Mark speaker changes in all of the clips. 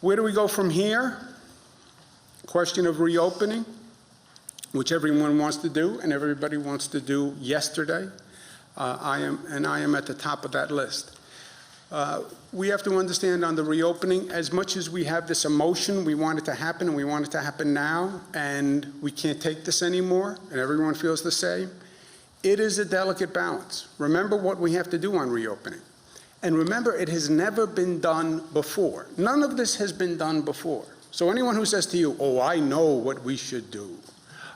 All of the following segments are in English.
Speaker 1: Where do we go from here? Question of reopening, which everyone wants to do and everybody wants to do yesterday. I am at the top of that list. We have to understand on the reopening, as much as we have this emotion, we want it to happen and we want it to happen now, and we can't take this anymore, and everyone feels the same, it is a delicate balance. Remember what we have to do on reopening. And remember, it has never been done before. None of this has been done before. So anyone who says to you, oh, I know what we should do,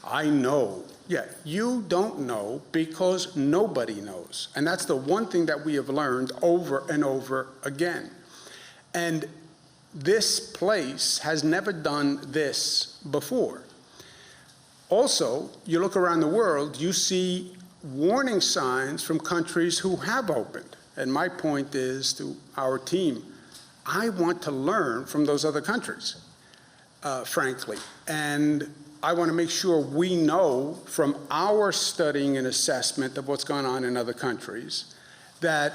Speaker 1: I know. Yeah, you don't know because nobody knows. And that's the one thing that we have learned over and over again. And this place has never done this before. Also, you look around the world, you see warning signs from countries who have opened. And my point is to our team, I want to learn from those other countries, frankly. And I want to make sure we know from our studying and assessment of what's going on in other countries that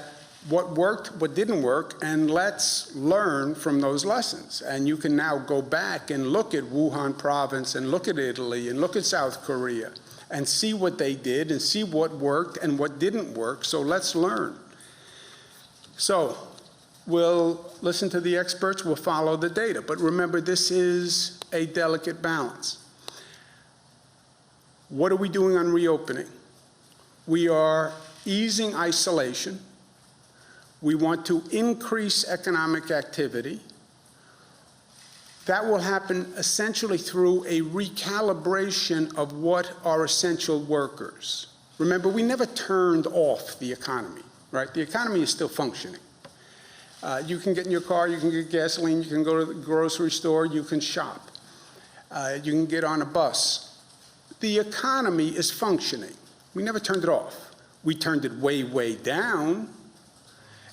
Speaker 1: what worked, what didn't work, and let's learn from those lessons. And you can now go back and look at Wuhan province and look at Italy and look at South Korea and see what they did and see what worked and what didn't work. So let's learn. So we'll listen to the experts, we'll follow the data. But remember, this is a delicate balance. What are we doing on reopening? We are easing isolation. We want to increase economic activity. That will happen essentially through a recalibration of what are essential workers. Remember, we never turned off the economy, right? The economy is still functioning. You can get in your car, you can get gasoline, you can go to the grocery store, you can shop. You can get on a bus. The economy is functioning. We never turned it off. We turned it way, way down,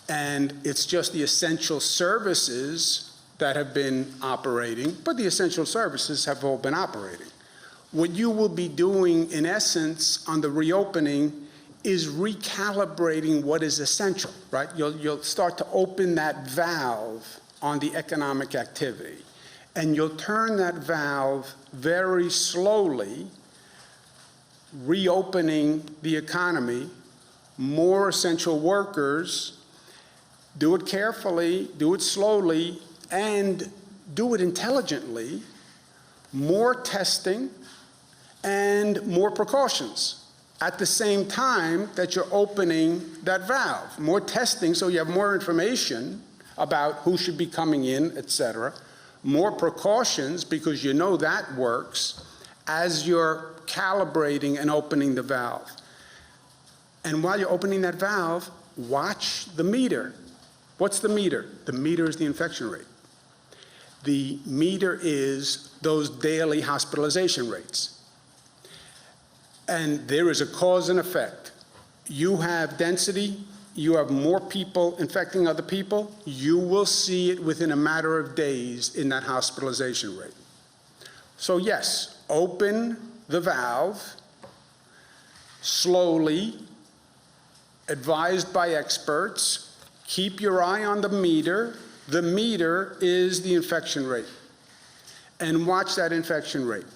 Speaker 1: and it's just the essential services that have been operating, but the essential services have all been operating. What you will be doing, in essence, on the reopening is recalibrating what is essential, right? You'll start to open that valve on the economic activity, and you'll turn that valve very slowly, reopening the economy, more essential workers, do it carefully, do it slowly, and do it intelligently, more testing and more precautions at the same time that you're opening that valve. More testing so you have more information about who should be coming in, et cetera. More precautions because you know that works as you're calibrating and opening the valve. And while you're opening that valve, watch the meter. What's the meter? The meter is the infection rate. The meter is those daily hospitalization rates. And there is a cause and effect. You have density, you have more people infecting other people, you will see it within a matter of days in that hospitalization rate. So yes, open the valve slowly, advised by experts. Keep your eye on the meter. The meter is the infection rate. And watch that infection rate.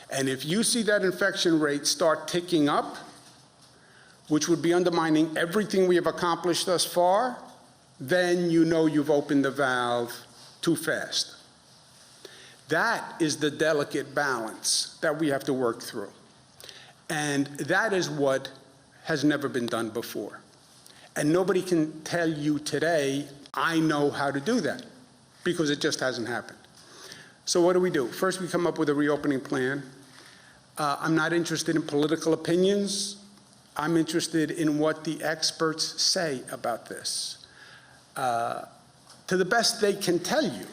Speaker 1: And if you see that infection rate start ticking up, which would be undermining everything we have accomplished thus far, then you know you've opened the valve too fast. That is the delicate balance that we have to work through. And that is what has never been done before. And nobody can tell you today, I know how to do that, because it just hasn't happened. So what do? First, we come up with a reopening plan. I'm not interested in political opinions. I'm interested in what the experts say about this, to the best they can tell you.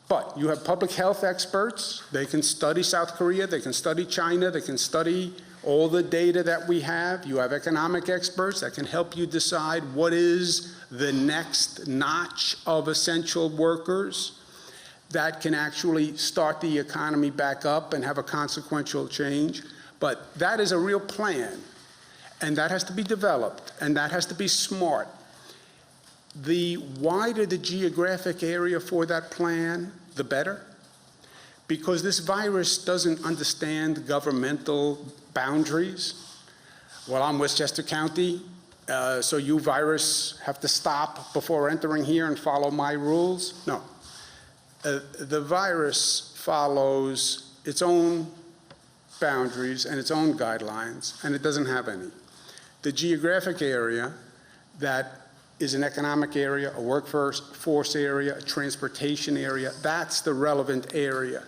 Speaker 1: But you have public health experts. They can study South Korea. They can study China. They can study all the data that we have. You have economic experts that can help you decide what is the next notch of essential workers that can actually start the economy back up and have a consequential change. But that is a real plan, and that has to be developed, and that has to be smart. The wider the geographic area for that plan, the better, because this virus doesn't understand governmental boundaries. Well, I'm Westchester County, so you virus have to stop before entering here and follow my rules. No. The virus follows its own boundaries and its own guidelines, and it doesn't have any. The geographic area that is an economic area, a workforce area, a transportation area, that's the relevant area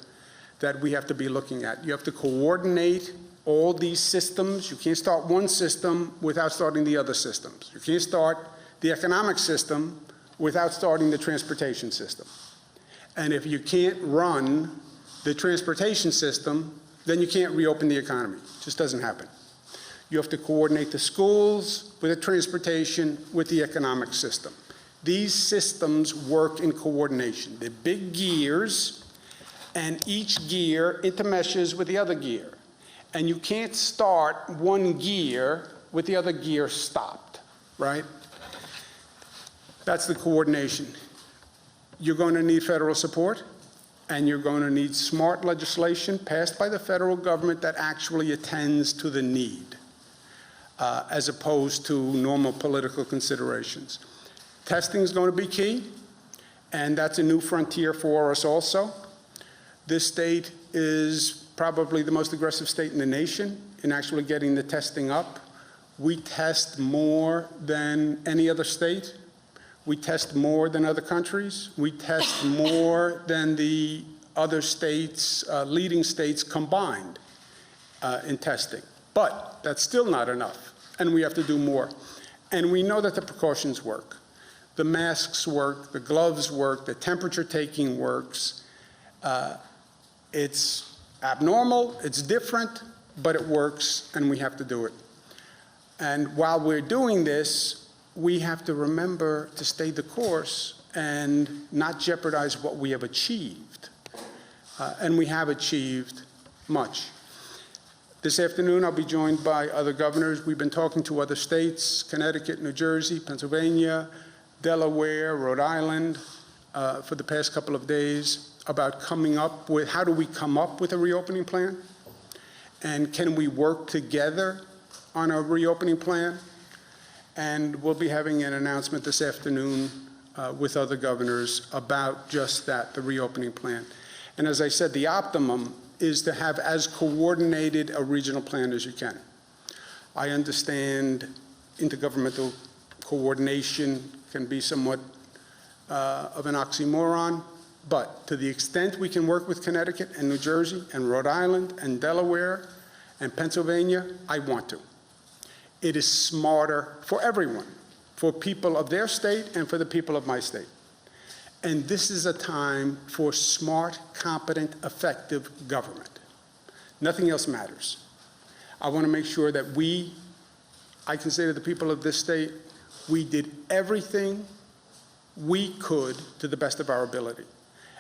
Speaker 1: that we have to be looking at. You have to coordinate all these systems. You can't start one system without starting the other systems. You can't start the economic system without starting the transportation system. And if you can't run the transportation system, then you can't reopen the economy. It just doesn't happen. You have to coordinate the schools with the transportation, with the economic system. These systems work in coordination. They're big gears, and each gear intermeshes with the other gear. And you can't start one gear with the other gear stopped, right? That's the coordination. You're going to need federal support, and you're going to need smart legislation passed by the federal government that actually attends to the need, as opposed to normal political considerations. Testing is going to be key, and that's a new frontier for us also. This state is probably the most aggressive state in the nation in actually getting the testing up. We test more than any other state. We test more than other countries. We test more than the other states, leading states combined in testing. But that's still not enough, and we have to do more. And we know that the precautions work. The masks work, the gloves work, the temperature taking works. It's abnormal, it's different, but it works, and we have to do it. And while we're doing this, we have to remember to stay the course and not jeopardize what we have achieved. And we have achieved much. This afternoon, I'll be joined by other governors. We've been talking to other states, Connecticut, New Jersey, Pennsylvania, Delaware, Rhode Island, for the past couple of days about coming up with, how do we come up with a reopening plan? And can we work together on a reopening plan? And we'll be having an announcement this afternoon with other governors about just that, the reopening plan. And as I said, the optimum is to have as coordinated a regional plan as you can. I understand intergovernmental coordination can be somewhat of an oxymoron, but to the extent we can work with Connecticut and New Jersey and Rhode Island and Delaware and Pennsylvania, I want to. It is smarter for everyone, for people of their state and for the people of my state. And this is a time for smart, competent, effective government. Nothing else matters. I want to make sure that I can say to the people of this state, we did everything we could to the best of our ability.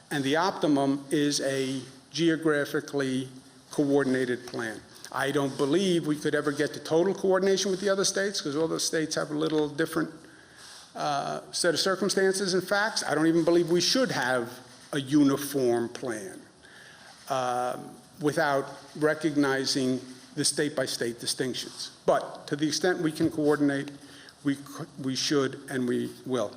Speaker 1: And the optimum is a geographically coordinated plan. I don't believe we could ever get to total coordination with the other states, because all the states have a little different set of circumstances and facts. I don't even believe we should have a uniform plan without recognizing the state-by-state distinctions. But to the extent we can coordinate, we should and we will.